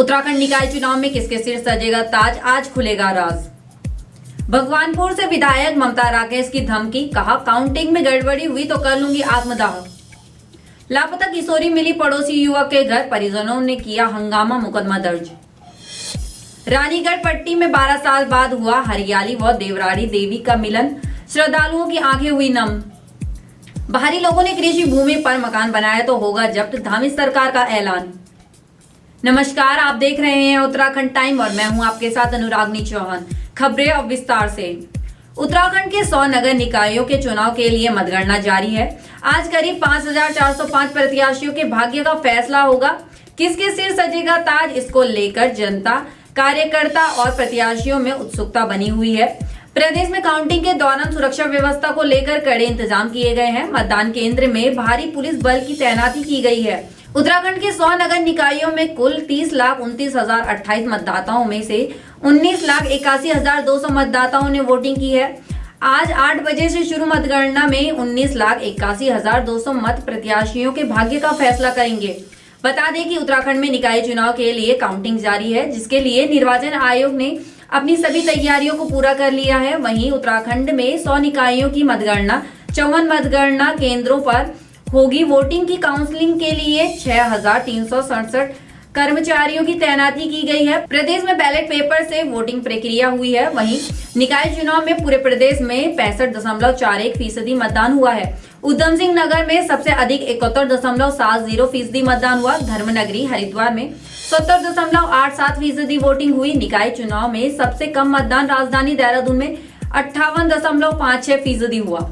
उत्तराखंड निकाय चुनाव में किसके सिर सजेगा ताज, आज खुलेगा राज। भगवानपुर से विधायक ममता राकेश की धमकी, कहा काउंटिंग में गड़बड़ी हुई तो कर लूंगी आत्मदाह। लापता किशोरी मिली पड़ोसी युवक के घर, परिजनों ने किया हंगामा, मुकदमा दर्ज। रानीगढ़ पट्टी में 12 साल बाद हुआ हरियाली व देवराड़ी देवी का मिलन, श्रद्धालुओं की आंखें हुई नम। बाहरी लोगों ने कृषि भूमि पर मकान बनाया तो होगा जब्त, धामी सरकार का ऐलान। नमस्कार, आप देख रहे हैं उत्तराखंड टाइम और मैं हूं आपके साथ अनुरागनी चौहान। खबरें अब विस्तार से। उत्तराखंड के 100 नगर निकायों के चुनाव के लिए मतगणना जारी है। आज करीब 5405 प्रत्याशियों के भाग्य का फैसला होगा। किसके सिर सजेगा ताज, इसको लेकर जनता, कार्यकर्ता और प्रत्याशियों में उत्सुकता बनी हुई है। प्रदेश में काउंटिंग के दौरान सुरक्षा व्यवस्था को लेकर कड़े इंतजाम किए गए हैं। मतदान केंद्र में भारी पुलिस बल की तैनाती की गई है। उत्तराखंड के 100 नगर निकायों में कुल 30,29,028 मतदाताओं में से 19,81,200 मतदाताओं ने वोटिंग की है। आज 8 बजे से शुरू मतगणना में 19,81,200 मत प्रत्याशियों के भाग्य का फैसला करेंगे। बता दें कि उत्तराखंड में निकाय चुनाव के लिए काउंटिंग जारी है, जिसके लिए निर्वाचन आयोग ने अपनी सभी तैयारियों को पूरा कर लिया है। वहीं उत्तराखंड में 100 निकायों की मतगणना 54 मतगणना केंद्रों पर होगी। वोटिंग की काउंसलिंग के लिए 6,367 कर्मचारियों की तैनाती की गई है। प्रदेश में बैलेट पेपर से वोटिंग प्रक्रिया हुई है। वहीं निकाय चुनाव में पूरे प्रदेश में 65.41% मतदान हुआ है। उधम सिंह नगर में सबसे अधिक 71.70% मतदान हुआ। धर्मनगरी हरिद्वार में 70.87% वोटिंग हुई। निकाय चुनाव में सबसे कम मतदान राजधानी देहरादून में 58.56% हुआ।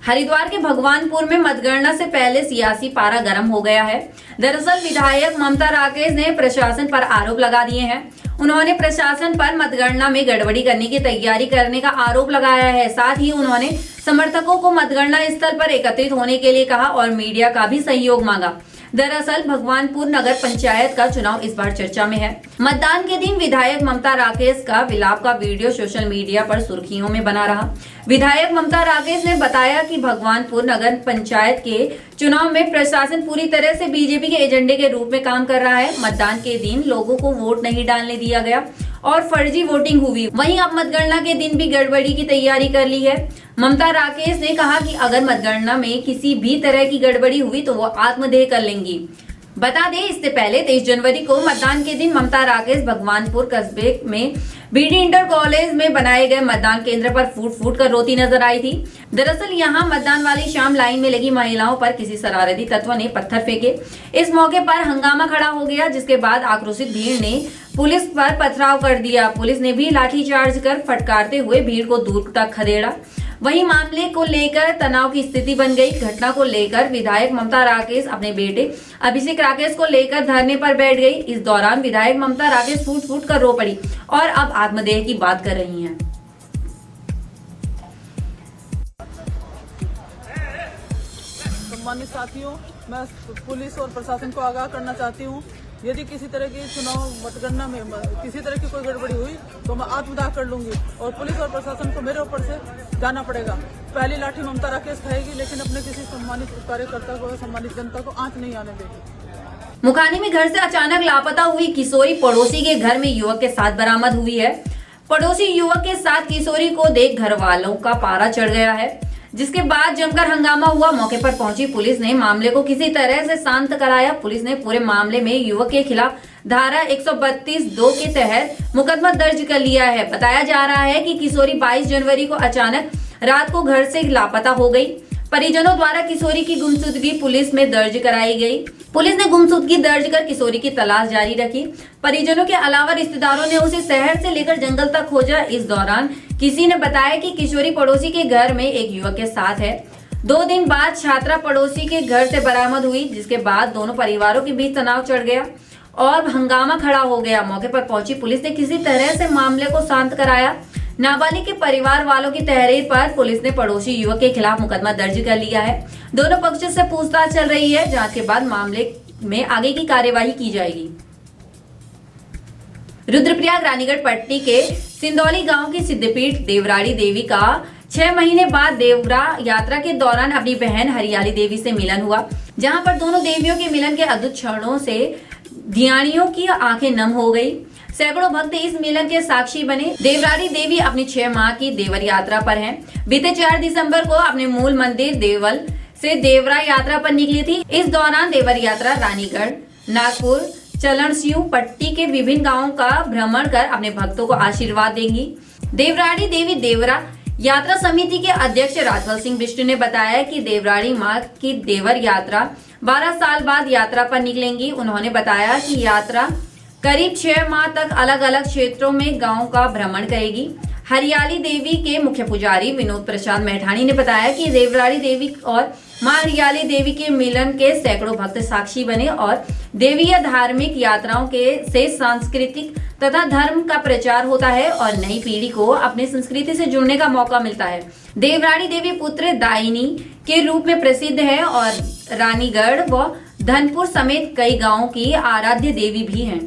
हरिद्वार के भगवानपुर में मतगणना से पहले सियासी पारा गर्म हो गया है। दरअसल विधायक ममता राकेश ने प्रशासन पर आरोप लगा दिए हैं। उन्होंने प्रशासन पर मतगणना में गड़बड़ी करने की तैयारी करने का आरोप लगाया है। साथ ही उन्होंने समर्थकों को मतगणना स्थल पर एकत्रित होने के लिए कहा और मीडिया का भी सहयोग मांगा। दरअसल भगवानपुर नगर पंचायत का चुनाव इस बार चर्चा में है। मतदान के दिन विधायक ममता राकेश का विलाप का वीडियो सोशल मीडिया पर सुर्खियों में बना रहा। विधायक ममता राकेश ने बताया कि भगवानपुर नगर पंचायत के चुनाव में प्रशासन पूरी तरह से बीजेपी के एजेंडे के रूप में काम कर रहा है। मतदान के दिन लोगों को वोट नहीं डालने दिया गया और फर्जी वोटिंग हुई। वहीं अब मतगणना के दिन भी गड़बड़ी की तैयारी कर ली है। ममता राकेश ने कहा कि अगर मतगणना में किसी भी तरह की गड़बड़ी हुई तो वो आत्मदेह कर लेंगी। बता दें, इससे पहले 23 जनवरी को मतदान के दिन ममता राकेश भगवानपुर कस्बे में बीडी इंटर कॉलेज में बनाए गए मतदान केंद्र पर फूट फूट कर रोती नजर आई थी। दरअसल यहां मतदान वाली शाम लाइन में लगी महिलाओं पर किसी शरारती तत्व ने पत्थर फेंके। इस मौके पर हंगामा खड़ा हो गया, जिसके बाद आक्रोशित भीड़ ने पुलिस पर पथराव कर दिया। पुलिस ने भी लाठीचार्ज कर फटकारते हुए भीड़ को दूर तक खदेड़ा। वहीं मामले को लेकर तनाव की स्थिति बन गई। घटना को लेकर विधायक ममता राकेश अपने बेटे अभिषेक राकेश को लेकर धरने पर बैठ गई। इस दौरान विधायक ममता राकेश फूट फूट कर रो पड़ी और अब आत्मदेह की बात कर रही हैं। सम्मानित साथियों, मैं पुलिस और प्रशासन को आगाह करना चाहती हूँ, यदि किसी तरह की चुनाव मतगणना में किसी तरह की कोई गड़बड़ी हुई तो मैं आत्मदाह कर लूंगी और पुलिस और प्रशासन को मेरे ऊपर से जाना पड़ेगा। पहली लाठी ममता राकेश खाएगी, लेकिन अपने किसी सम्मानित कार्यकर्ता को, सम्मानित जनता को आंच नहीं आने देगी। मुखानी में घर से अचानक लापता हुई किशोरी पड़ोसी के घर में युवक के साथ बरामद हुई है। पड़ोसी युवक के साथ किशोरी को देख घर वालों का पारा चढ़ गया है, जिसके बाद जमकर हंगामा हुआ। मौके पर पहुंची पुलिस ने मामले को किसी तरह से शांत कराया। पुलिस ने पूरे मामले में युवक के खिलाफ धारा 132(2) के तहत मुकदमा दर्ज कर लिया है। बताया जा रहा है कि किशोरी 22 जनवरी को अचानक रात को घर से लापता हो गई। परिजनों द्वारा किशोरी की गुमशुदगी पुलिस में दर्ज कराई गई। पुलिस ने गुमशुदगी दर्ज कर किशोरी की तलाश जारी रखी। परिजनों के अलावा रिश्तेदारों ने उसे शहर से लेकर जंगल तक खोजा। इस दौरान किसी ने बताया कि किशोरी पड़ोसी के घर में एक युवक के साथ है। 2 दिन बाद छात्रा पड़ोसी के घर से बरामद हुई, जिसके बाद दोनों परिवारों के बीच तनाव चढ़ गया और हंगामा खड़ा हो गया। मौके पर पहुंची पुलिस ने किसी तरह से मामले को शांत कराया। नाबालिग के परिवार वालों की तहरीर पर पुलिस ने पड़ोसी युवक के खिलाफ मुकदमा दर्ज कर लिया है। दोनों पक्षों से पूछताछ चल रही है। जांच के बाद मामले में आगे की कार्यवाही की जाएगी। रुद्रप्रयाग रानीगढ़ पट्टी के सिंदौली गांव की सिद्धपीठ देवराड़ी देवी का 6 महीने बाद देवरा यात्रा के दौरान अपनी बहन हरियाली देवी से मिलन हुआ, जहां पर दोनों देवियों के मिलन के अद्भुत क्षणों से ध्यानियों की आंखें नम हो गई। सैकड़ों भक्त इस मिलन के साक्षी बने। देवराड़ी देवी अपनी 6 माह की देवर यात्रा पर हैं। बीते 4 दिसंबर को अपने मूल मंदिर देवल से देवरा यात्रा पर निकली थी। इस दौरान देवर यात्रा रानीगढ़, नागपुर, चलनसिंह पट्टी के विभिन्न गांवों का भ्रमण कर अपने भक्तों को आशीर्वाद देंगी। देवराड़ी देवी देवरा यात्रा समिति के अध्यक्ष राजवल सिंह बिष्ट ने बताया कि देवराड़ी माँ की देवर यात्रा 12 साल बाद यात्रा पर निकलेंगी। उन्होंने बताया कि यात्रा करीब 6 माह तक अलग अलग क्षेत्रों में गांव का भ्रमण करेगी। हरियाली देवी के मुख्य पुजारी विनोद प्रसाद मैठाणी ने बताया कि देवराड़ी देवी और मां हरियाली देवी के मिलन के सैकड़ों भक्त साक्षी बने और देवीय धार्मिक यात्राओं के से सांस्कृतिक तथा धर्म का प्रचार होता है और नई पीढ़ी को अपनी संस्कृति से जुड़ने का मौका मिलता है। देवराड़ी देवी पुत्र दायिनी के रूप में प्रसिद्ध है और रानीगढ़ व धनपुर समेत कई गांवों की आराध्य देवी भी हैं।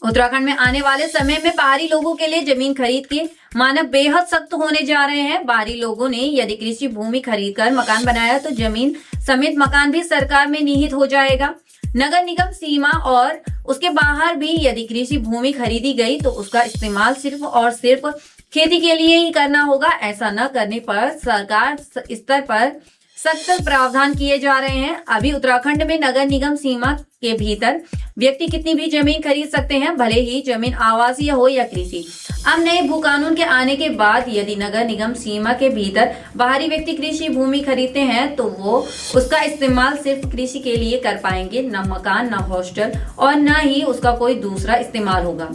उत्तराखंड में आने वाले समय में बाहरी लोगों के लिए जमीन खरीद के मानक बेहद सख्त होने जा रहे हैं। बाहरी लोगों ने यदि कृषि भूमि खरीदकर मकान बनाया तो जमीन समेत मकान भी सरकार में निहित हो जाएगा। नगर निगम सीमा और उसके बाहर भी यदि कृषि भूमि खरीदी गई तो उसका इस्तेमाल सिर्फ और सिर्फ खेती के लिए ही करना होगा। ऐसा न करने पर सरकार स्तर पर सख्त प्रावधान किए जा रहे हैं। अभी उत्तराखंड में नगर निगम सीमा के भीतर व्यक्ति कितनी भी जमीन खरीद सकते हैं, भले ही जमीन आवासीय हो या कृषि। अब नए भू कानून के आने के बाद यदि नगर निगम सीमा के भीतर बाहरी व्यक्ति कृषि भूमि खरीदते हैं तो वो उसका इस्तेमाल सिर्फ कृषि के लिए कर पाएंगे, न मकान, न हॉस्टल और न ही उसका कोई दूसरा इस्तेमाल होगा।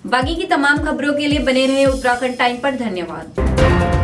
बाकी की तमाम खबरों के लिए बने रहे उत्तराखंड टाइम पर। धन्यवाद।